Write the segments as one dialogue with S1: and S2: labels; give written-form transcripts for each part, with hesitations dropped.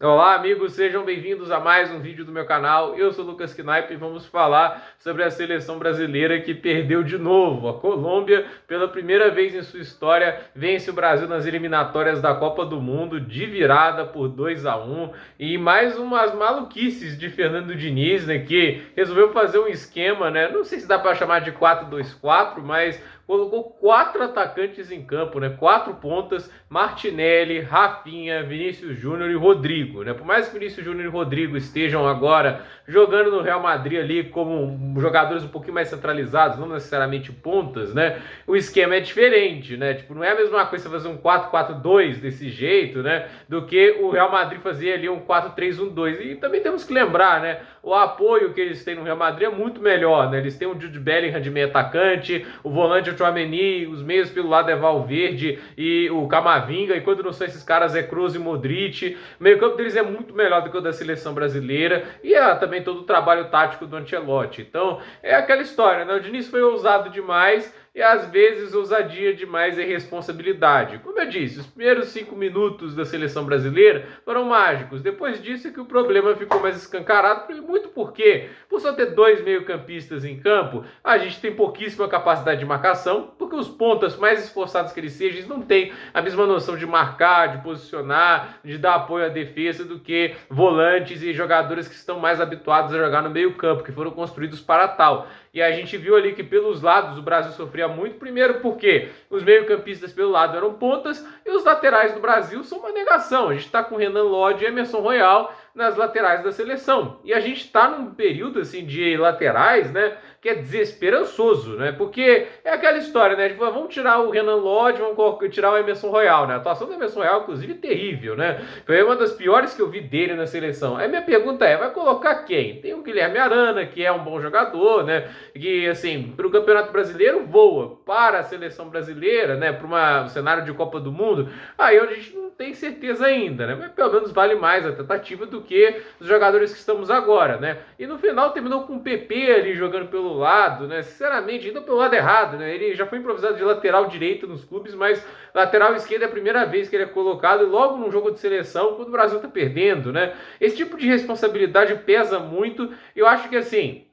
S1: Olá, amigos, sejam bem-vindos a mais um vídeo do meu canal. Eu sou o Lucas Knaip e vamos falar sobre a seleção brasileira que perdeu de novo. A Colômbia, pela primeira vez em sua história, vence o Brasil nas eliminatórias da Copa do Mundo de virada por 2-1. E mais umas maluquices de Fernando Diniz, né, que resolveu fazer um esquema, né? Não sei se dá para chamar de 4-2-4, mas colocou 4 atacantes em campo, né? 4 pontas: Martinelli, Rafinha, Vinícius Júnior e Rodrigo, né? Por mais que Vinícius Júnior e Rodrigo estejam agora jogando no Real Madrid ali como jogadores um pouquinho mais centralizados, não necessariamente pontas, né? O esquema é diferente, né? Tipo, não é a mesma coisa você fazer um 4-4-2 desse jeito, né? Do que o Real Madrid fazer ali um 4-3-1-2. E também temos que lembrar, né? O apoio que eles têm no Real Madrid é muito melhor, né? Eles têm o Jude Bellingham de meio atacante, o volante o Tchouaméni, os meios pelo lado é Valverde e o Camavinga, e quando não são esses caras é Kroos e Modric. O meio campo deles é muito melhor do que o da seleção brasileira, e também todo o trabalho tático do Ancelotti. Então é aquela história, né? O Diniz foi ousado demais, e às vezes ousadia demais é irresponsabilidade. Como eu disse, os primeiros 5 minutos da seleção brasileira foram mágicos. Depois disso é que o problema ficou mais escancarado, muito porque, por só ter 2 meio-campistas em campo, a gente tem pouquíssima capacidade de marcação, porque os pontas, mais esforçados que eles sejam, eles não têm a mesma noção de marcar, de posicionar, de dar apoio à defesa do que volantes e jogadores que estão mais habituados a jogar no meio-campo, que foram construídos para tal. E a gente viu ali que pelos lados o Brasil sofria muito, primeiro porque os meio-campistas pelo lado eram pontas e os laterais do Brasil são uma negação. A gente está com Renan Lodge e Emerson Royal nas laterais da seleção. E a gente está num período assim de laterais, né, que é desesperançoso, né? Porque é aquela história, né? Tipo, vamos tirar o Renan Lodge, vamos tirar o Emerson Royal, né? A atuação do Emerson Royal, inclusive, terrível, né? Foi uma das piores que eu vi dele na seleção. Aí minha pergunta é, vai colocar quem? Tem o Guilherme Arana, que é um bom jogador, né? Que, assim, para o Campeonato Brasileiro voa, para a seleção brasileira, né? Para um cenário de Copa do Mundo, aí a gente não tem certeza ainda, né? Mas pelo menos vale mais a tentativa do que os jogadores que estamos agora, né? E no final terminou com o PP ali jogando pelo lado, né? Sinceramente, indo pelo lado errado, né? Ele já foi improvisado de lateral direito nos clubes, mas lateral esquerdo é a primeira vez que ele é colocado, e logo num jogo de seleção, quando o Brasil tá perdendo, né? Esse tipo de responsabilidade pesa muito. Eu acho que, assim,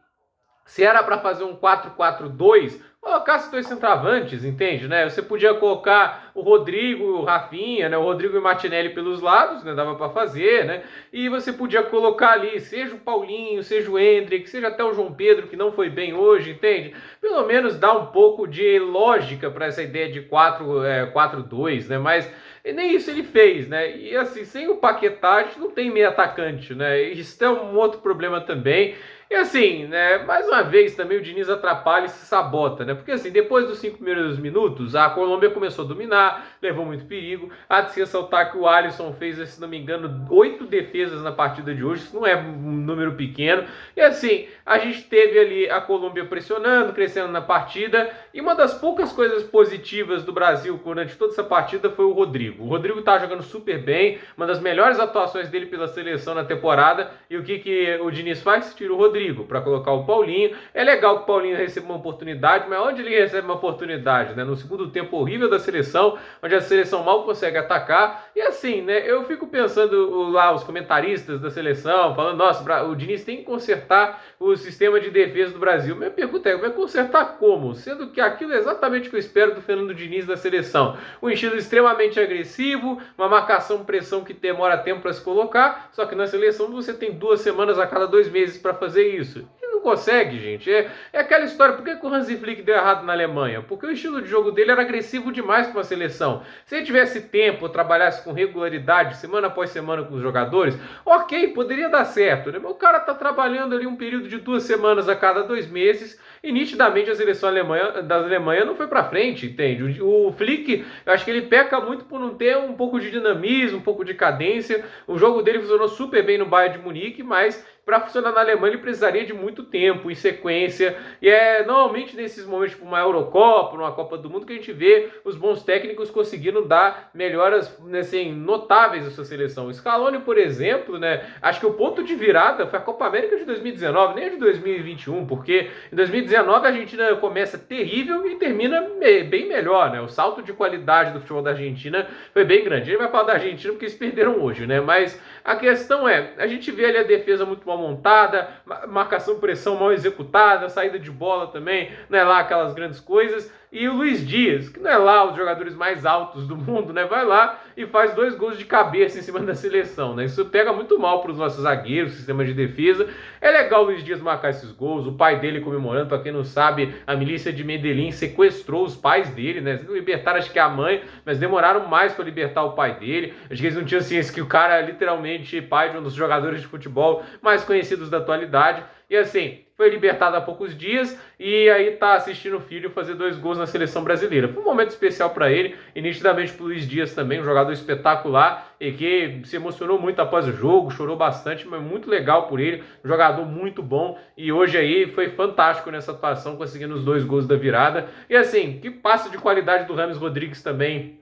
S1: se era para fazer um 4-4-2, colocasse 2 centroavantes, entende, né? Você podia colocar o Rodrigo, o Rafinha, né? O Rodrigo e o Martinelli pelos lados, né? Dava para fazer, né? E você podia colocar ali, seja o Paulinho, seja o Endrick, seja até o João Pedro, que não foi bem hoje, entende? Pelo menos dá um pouco de lógica para essa ideia de 4-4-2, né? Mas nem isso ele fez, né? E assim, sem o Paquetá, a gente não tem meio atacante, né? Isso é um outro problema também. E assim, né, mais uma vez também o Diniz atrapalha e se sabota, né? Porque assim, depois dos 5 primeiros minutos, a Colômbia começou a dominar, levou muito perigo. Há de se ressaltar que o Alisson fez, se não me engano, 8 defesas na partida de hoje, isso não é um número pequeno. E assim, a gente teve ali a Colômbia pressionando, crescendo na partida, e uma das poucas coisas positivas do Brasil durante toda essa partida foi o Rodrigo. O Rodrigo tá jogando super bem, uma das melhores atuações dele pela seleção na temporada, e o que o Diniz faz? Tira o Rodrigo para colocar o Paulinho. É legal que o Paulinho receba uma oportunidade, mas onde ele recebe uma oportunidade, né? No segundo tempo horrível da seleção, onde a seleção mal consegue atacar. E assim, né? Eu fico pensando lá, os comentaristas da seleção, falando, nossa, o Diniz tem que consertar o sistema de defesa do Brasil. Minha pergunta é, vai consertar como? Sendo que aquilo é exatamente o que eu espero do Fernando Diniz da seleção. Um estilo extremamente agressivo, uma marcação-pressão que demora tempo para se colocar, só que na seleção você tem 2 semanas a cada 2 meses para fazer isso. E não consegue, gente. É aquela história. Por que o Hansi Flick deu errado na Alemanha? Porque o estilo de jogo dele era agressivo demais para uma seleção. Se ele tivesse tempo, trabalhasse com regularidade, semana após semana com os jogadores, ok, poderia dar certo, né? Mas o cara tá trabalhando ali um período de 2 semanas a cada 2 meses, e nitidamente a seleção da Alemanha não foi para frente, entende? O Flick, eu acho que ele peca muito por não ter um pouco de dinamismo, um pouco de cadência. O jogo dele funcionou super bem no Bayern de Munique, mas para funcionar na Alemanha ele precisaria de muito tempo, em sequência, e normalmente nesses momentos, tipo uma Eurocopa, uma Copa do Mundo, que a gente vê os bons técnicos conseguindo dar melhoras, assim, notáveis à sua seleção. O Scaloni, por exemplo, né, acho que o ponto de virada foi a Copa América de 2019, nem a de 2021, porque em 2019 a Argentina começa terrível e termina bem melhor, né? O salto de qualidade do futebol da Argentina foi bem grande. A gente vai falar da Argentina porque eles perderam hoje, né? Mas a questão é, a gente vê ali a defesa muito mal montada, marcação, pressão mal executada, saída de bola também, não é lá aquelas grandes coisas. E o Luiz Dias, que não é lá os jogadores mais altos do mundo, né? Vai lá e faz 2 gols de cabeça em cima da seleção, né? Isso pega muito mal para os nossos zagueiros, sistema de defesa. É legal o Luiz Dias marcar esses gols, o pai dele comemorando. Para quem não sabe, a milícia de Medellín sequestrou os pais dele, né? Libertaram, acho que a mãe, mas demoraram mais para libertar o pai dele. Acho que eles não tinham ciência que o cara é literalmente pai de um dos jogadores de futebol mais conhecidos da atualidade. E assim, foi libertado há poucos dias e aí tá assistindo o filho fazer 2 gols na seleção brasileira. Foi um momento especial para ele e nitidamente pro Luiz Dias também, um jogador espetacular e que se emocionou muito após o jogo, chorou bastante, mas muito legal por ele, um jogador muito bom e hoje aí foi fantástico nessa atuação, conseguindo os 2 gols da virada. E assim, que passe de qualidade do Rames Rodrigues também.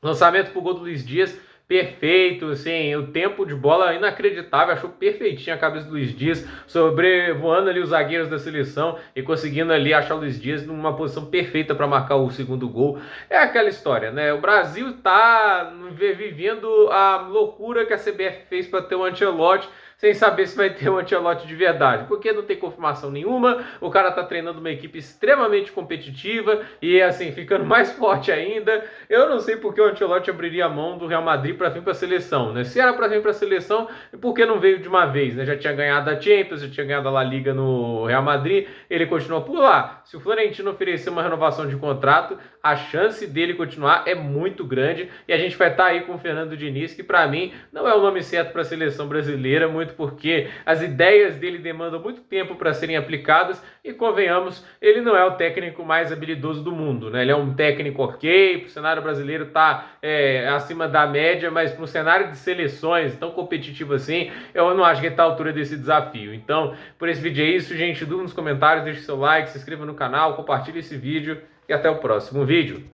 S1: Lançamento pro gol do Luiz Dias, perfeito, assim, o tempo de bola inacreditável, achou perfeitinho a cabeça do Luiz Dias, sobrevoando ali os zagueiros da seleção e conseguindo ali achar o Luiz Dias numa posição perfeita para marcar o segundo gol. É aquela história, né? O Brasil tá vivendo a loucura que a CBF fez para ter o Ancelotti, sem saber se vai ter um Ancelotti de verdade, porque não tem confirmação nenhuma, o cara tá treinando uma equipe extremamente competitiva e assim, ficando mais forte ainda. Eu não sei porque o Ancelotti abriria a mão do Real Madrid para vir para a seleção, né? Se era para vir para a seleção, por que não veio de uma vez, né? Já tinha ganhado a Champions, já tinha ganhado a La Liga no Real Madrid, ele continua por lá. Se o Florentino oferecer uma renovação de contrato, a chance dele continuar é muito grande e a gente vai estar aí com o Fernando Diniz, que para mim não é o nome certo para a seleção brasileira, muito porque as ideias dele demandam muito tempo para serem aplicadas e, convenhamos, ele não é o técnico mais habilidoso do mundo, né? Ele é um técnico ok, para o cenário brasileiro tá acima da média, mas para um cenário de seleções tão competitivo assim, eu não acho que ele está à altura desse desafio. Então, por esse vídeo é isso, gente. Dúvida nos comentários, deixe seu like, se inscreva no canal, compartilhe esse vídeo e até o próximo vídeo.